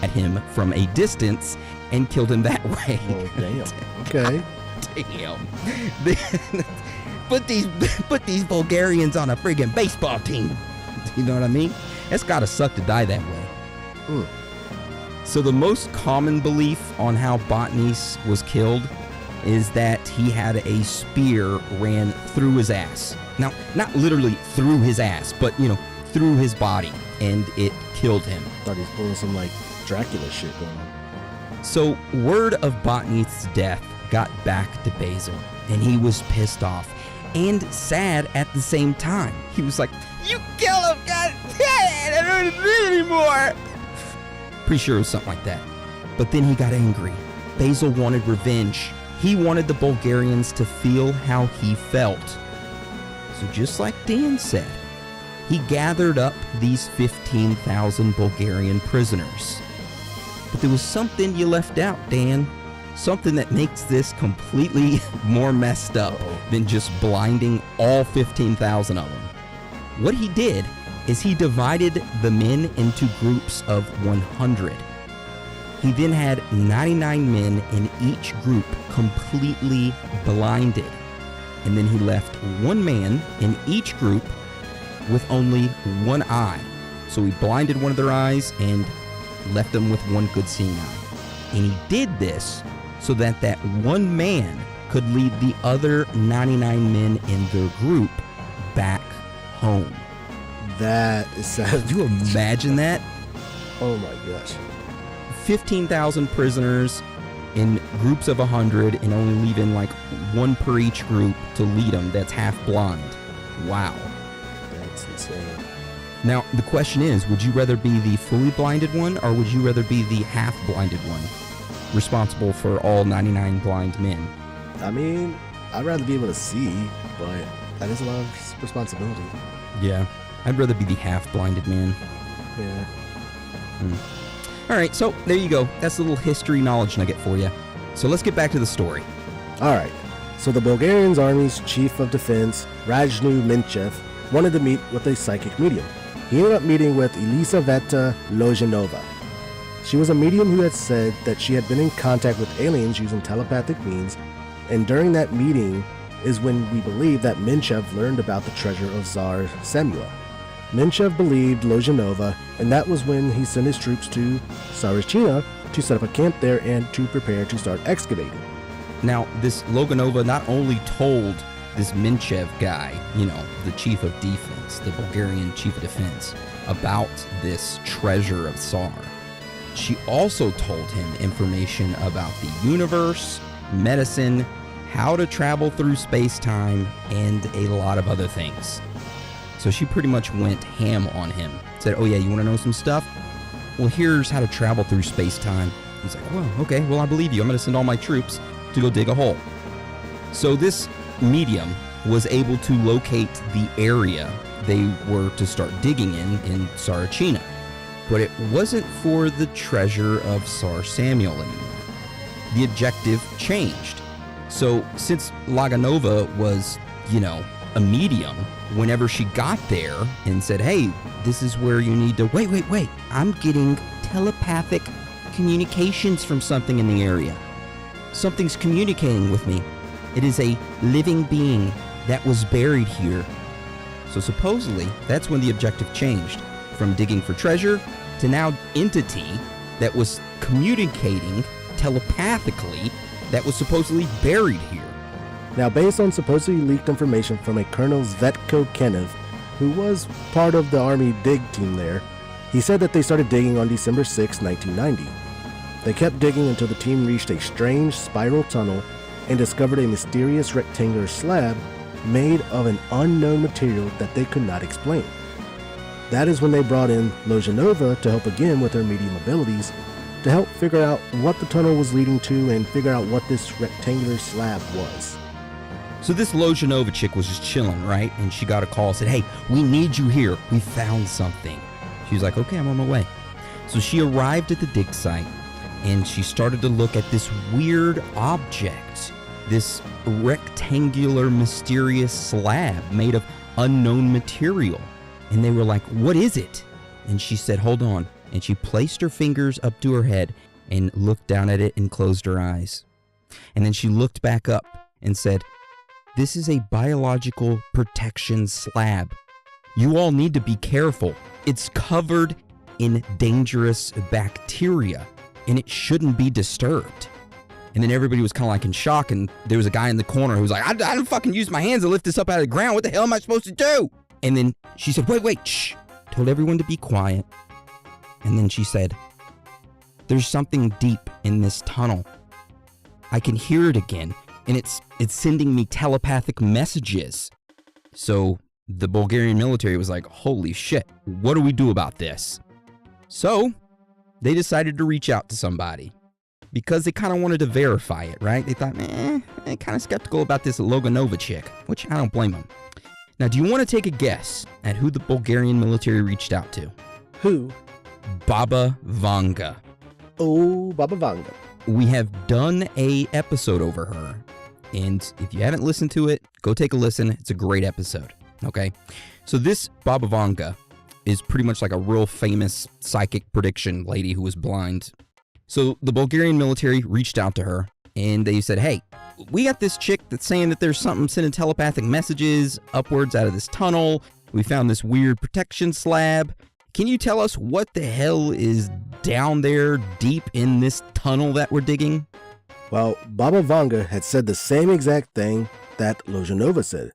at him from a distance and killed him that way. Oh, damn. Okay. Damn. Put these Bulgarians on a friggin' baseball team. You know what I mean? It's gotta suck to die that way. Mm. So the most common belief on how Botnys was killed is that he had a spear ran through his ass. Now, not literally through his ass, but, through his body, and it killed him. Thought he was pulling some, Dracula shit going on. So word of Botnys' death got back to Basil, and he was pissed off and sad at the same time. He was like, "You kill him, God damn it, I don't want to live anymore." Pretty sure it was something like that. But then he got angry. Basil wanted revenge. He wanted the Bulgarians to feel how he felt. So just like Dan said, he gathered up these 15,000 Bulgarian prisoners. But there was something you left out, Dan. Something that makes this completely more messed up than just blinding all 15,000 of them. What he did is he divided the men into groups of 100. He then had 99 men in each group completely blinded. And then he left one man in each group with only one eye. So he blinded one of their eyes and left them with one good seeing eye. And he did this so that that one man could lead the other 99 men in their group back home. That is sad. Could you imagine that? Oh my gosh. 15,000 prisoners in groups of 100 and only leaving one per each group to lead them that's half blind. Wow. That's insane. Now, the question is, would you rather be the fully blinded one or would you rather be the half blinded one, responsible for all 99 blind men? I mean, I'd rather be able to see, but that is a lot of responsibility. Yeah, I'd rather be the half blinded man. Yeah. All right, so there you go. That's a little history knowledge nugget for you. So let's get back to the story. All right. So the Bulgarian army's chief of defense, Rajnu Minchev, wanted to meet with a psychic medium. He ended up meeting with Elisaveta Lozhanova. She was a medium who had said that she had been in contact with aliens using telepathic means, and during that meeting is when we believe that Minchev learned about the treasure of Tsar Samuel. Minchev believed Lozhanova, and that was when he sent his troops to Sarachina to set up a camp there and to prepare to start excavating. Now, this Loganova not only told this Minchev guy, the chief of defense, the Bulgarian chief of defense, about this treasure of Tsar. She also told him information about the universe, medicine, how to travel through space-time, and a lot of other things. So she pretty much went ham on him. Said, "Oh yeah, you want to know some stuff? Well, here's how to travel through space-time." He's like, "Well, okay, well, I believe you. I'm going to send all my troops to go dig a hole." So this medium was able to locate the area they were to start digging in Sarachina. But it wasn't for the treasure of Tsar Samuel anymore. The objective changed. So since Loganova was, a medium, whenever she got there and said, "Hey, this is where you need to..." Wait. I'm getting telepathic communications from something in the area. Something's communicating with me. It is a living being that was buried here. So supposedly, that's when the objective changed from digging for treasure to now entity that was communicating telepathically that was supposedly buried here. Now, based on supposedly leaked information from a Colonel Zvetko Kenev, who was part of the army dig team there, he said that they started digging on December 6, 1990. They kept digging until the team reached a strange spiral tunnel and discovered a mysterious rectangular slab made of an unknown material that they could not explain. That is when they brought in Lozhanova to help again with her medium abilities to help figure out what the tunnel was leading to and figure out what this rectangular slab was. So this Lozhanova chick was just chilling, right? And she got a call, said, "Hey, we need you here. We found something." She was like, "Okay, I'm on my way." So she arrived at the dig site and she started to look at this weird object, this rectangular, mysterious slab made of unknown material. And they were like, "What is it?" And she said, "Hold on." and she placed her fingers up to her head and looked down at it and closed her eyes. And then she looked back up and said, "This is a biological protection slab. You all need to be careful. It's covered in dangerous bacteria, and it shouldn't be disturbed." And then everybody was kind of like in shock, and there was a guy in the corner who was like, I didn't fucking use my hands to lift this up out of the ground. What the hell am I supposed to do? And then she said, wait, shh. Told everyone to be quiet. And then she said, "There's something deep in this tunnel. I can hear it again, and it's sending me telepathic messages." So the Bulgarian military was like, holy shit, what do we do about this? So they decided to reach out to somebody because they kind of wanted to verify it, right? They thought, they're kind of skeptical about this Loganova chick, which I don't blame them. Now, do you want to take a guess at who the Bulgarian military reached out to? Who? Baba Vanga. Oh, Baba Vanga. We have done a episode over her, and if you haven't listened to it, go take a listen. It's a great episode, okay? So this Baba Vanga is pretty much like a real famous psychic prediction lady who was blind. So the Bulgarian military reached out to her, and they said, hey, we got this chick that's saying that there's something sending telepathic messages upwards out of this tunnel. We found this weird protection slab. Can you tell us what the hell is down there deep in this tunnel that we're digging? Well, Baba Vanga had said the same exact thing that Loganova said.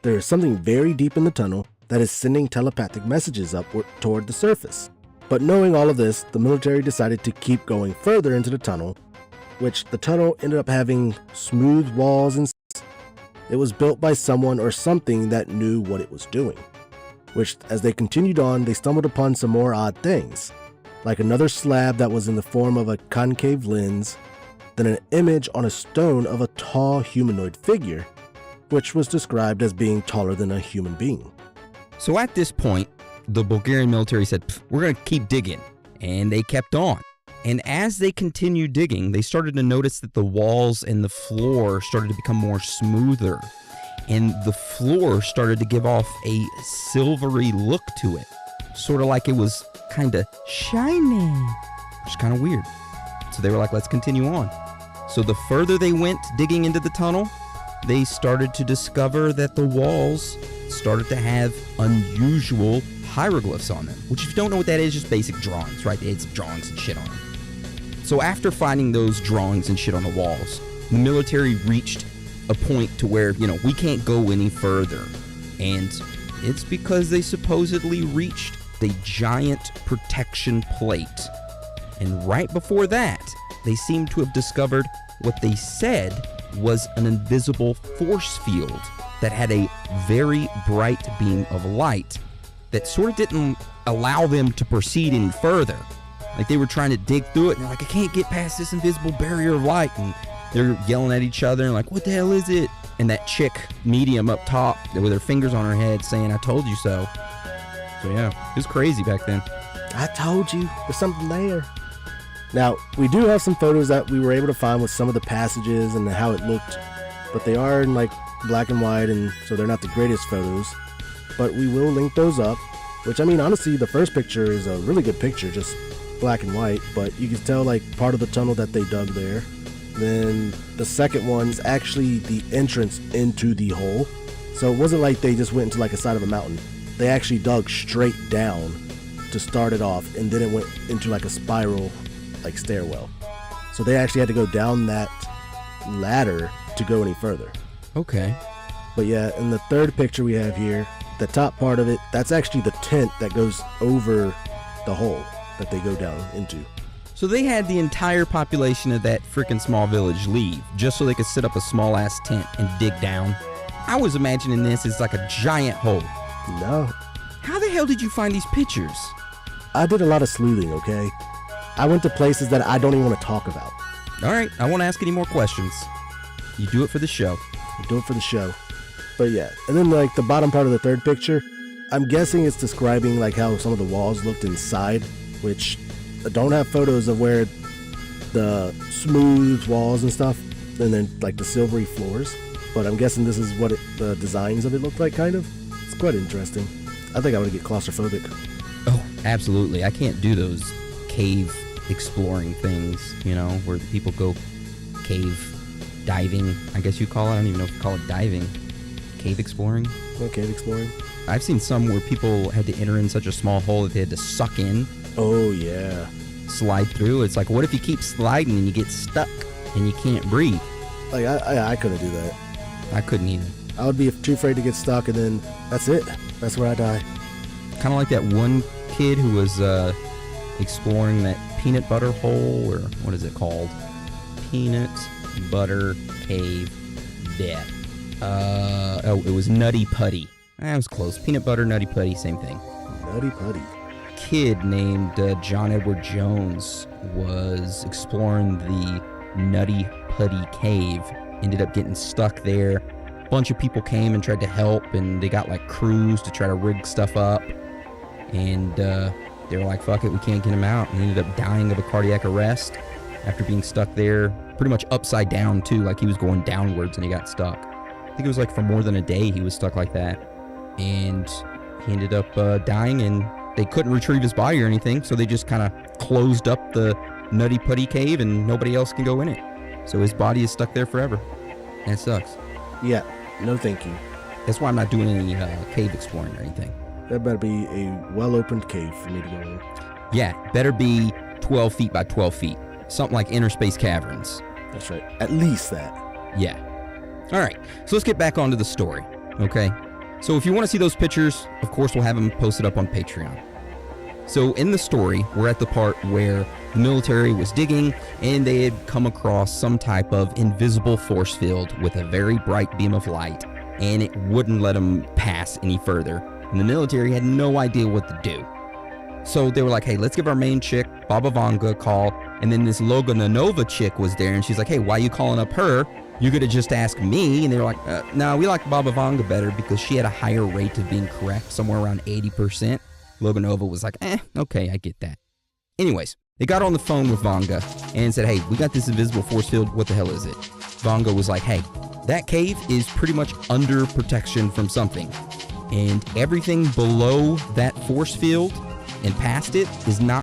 There is something very deep in the tunnel that is sending telepathic messages upward toward the surface. But knowing all of this, the military decided to keep going further into the tunnel, which the tunnel ended up having smooth walls and it was built by someone or something that knew what it was doing. Which, as they continued on, they stumbled upon some more odd things, like another slab that was in the form of a concave lens, then an image on a stone of a tall humanoid figure, which was described as being taller than a human being. So at this point, the Bulgarian military said, we're going to keep digging, and they kept on. And as they continued digging, they started to notice that the walls and the floor started to become more smoother, and the floor started to give off a silvery look to it, sort of like it was kind of shiny, which is kind of weird. So they were like, let's continue on. So the further they went digging into the tunnel, they started to discover that the walls started to have unusual hieroglyphs on them, which if you don't know what that is, just basic drawings, right? It's drawings and shit on them. So after finding those drawings and shit on the walls, the military reached a point to where, we can't go any further. And it's because they supposedly reached the giant protection plate. And right before that, they seemed to have discovered what they said was an invisible force field that had a very bright beam of light that sort of didn't allow them to proceed any further. Like they were trying to dig through it, and they're like, I can't get past this invisible barrier of light. And they're yelling at each other and like, what the hell is it? And that chick, medium up top, with her fingers on her head saying, I told you so. So yeah, it was crazy back then. I told you, there's something there. Now, we do have some photos that we were able to find with some of the passages and how it looked, but they are in like black and white, and so they're not the greatest photos. But we will link those up, which, I mean, honestly, the first picture is a really good picture, just black and white, but you can tell like part of the tunnel that they dug there. Then the second one's actually the entrance into the hole. So it wasn't like they just went into like a side of a mountain. They actually dug straight down to start it off, and then it went into like a spiral, like stairwell. So they actually had to go down that ladder to go any further. Okay. But yeah, in the third picture we have here, the top part of it, that's actually the tent that goes over the hole that they go down into. So they had the entire population of that freaking small village leave just so they could set up a small ass tent and dig down. I was imagining this as like a giant hole. No. How the hell did you find these pictures? I did a lot of sleuthing, okay? I went to places that I don't even want to talk about. All right, I won't ask any more questions. You do it for the show. I do it for the show. But yeah, and then like the bottom part of the third picture, I'm guessing it's describing like how some of the walls looked inside, which I don't have photos of where the smooth walls and stuff, and then like the silvery floors. But I'm guessing this is what the designs of it looked like, kind of. It's quite interesting. I think I would get claustrophobic. Oh, Absolutely. I can't do those cave exploring things, where the people go cave diving, I guess you call it. I don't even know if you call it diving. Cave exploring? No cave exploring? I've seen some where people had to enter in such a small hole that they had to suck in, Oh, yeah. slide through. It's like, what if you keep sliding and you get stuck and you can't breathe? Like, I couldn't do that. I couldn't either. I would be too afraid to get stuck, and then that's it. That's where I die. Kind of like that one kid who was exploring that peanut butter hole, or what is it called? Peanut butter cave death. It was Nutty Putty. That was close. Peanut butter, Nutty Putty, same thing. Nutty Putty. Kid named John Edward Jones was exploring the Nutty Putty cave. Ended up getting stuck there. A bunch of people came and tried to help, and they got like crews to try to rig stuff up. And they were like, fuck it, we can't get him out. And he ended up dying of a cardiac arrest after being stuck there, pretty much upside down too, like he was going downwards and he got stuck. I think it was like for more than a day he was stuck like that. And he ended up dying, and they couldn't retrieve his body or anything, so they just kind of closed up the Nutty Putty cave and nobody else can go in it. So his body is stuck there forever. And it sucks. Yeah, no thank you. That's why I'm not doing any cave exploring or anything. That better be a well-opened cave for me to go in. Yeah, better be 12 feet by 12 feet. Something like Inner Space Caverns. That's right. At least that. Yeah. All right, so let's get back onto the story, okay? So if you want to see those pictures, of course, we'll have them posted up on Patreon. So in the story, we're at the part where the military was digging and they had come across some type of invisible force field with a very bright beam of light, and it wouldn't let them pass any further. And the military had no idea what to do. So they were like, hey, let's give our main chick, Baba Vanga, a call. And then this Loganova chick was there, and she's like, hey, why are you calling up her? You could have just asked me. And they were like, no, we like Baba Vanga better because she had a higher rate of being correct, somewhere around 80%. Loganova was like, okay, I get that. Anyways, they got on the phone with Vanga and said, hey, we got this invisible force field. What the hell is it? Vanga was like, hey, that cave is pretty much under protection from something. And everything below that force field and past it is not